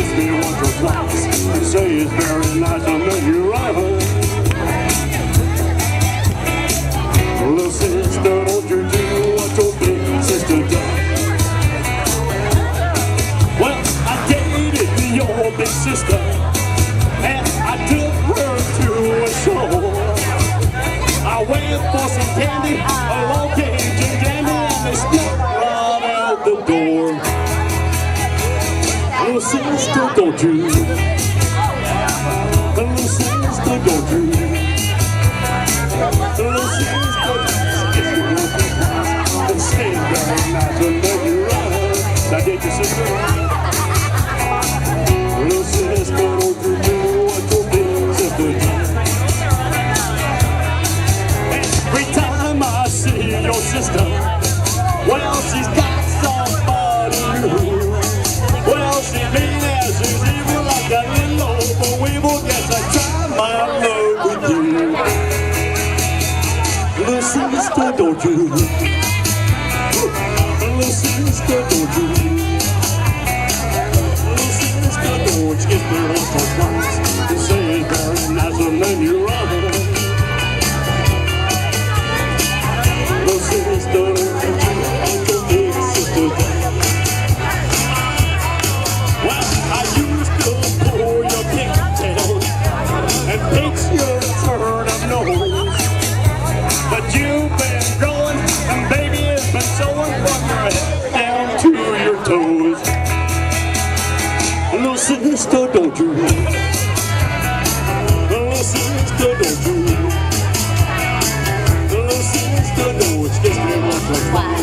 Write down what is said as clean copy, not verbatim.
kiss me once or twice and say it's very nice and then you run. Little sister, don't you do what your big sister does. Well, I dated your big sister and I took her to a show. I went for some candy, a long Cajun candy, and they snuck right out the door. Little sister, don't you? Little sister, don't you? Little sister, if you want to and say very nice and then you run. Now did your sister? Little sister, don't you do what your big sister does? Every time I see your sister, well, she's got somebody new. Well, she mean as she's evil like a little but we will get to try my love with you. Little sister, don't you? Little sister, don't you? Little sister, don't you kiss me once or twice and say it's very nice and then you run. Little sister, don't you want your big sister down? Well, I used to pull your pigtails and pinch your turn of nose, but you've been growing and baby it's been showing from your head down to your toes. Little sister, don't you? Little sister, don't you? Little sister, don't you kiss me once or twice?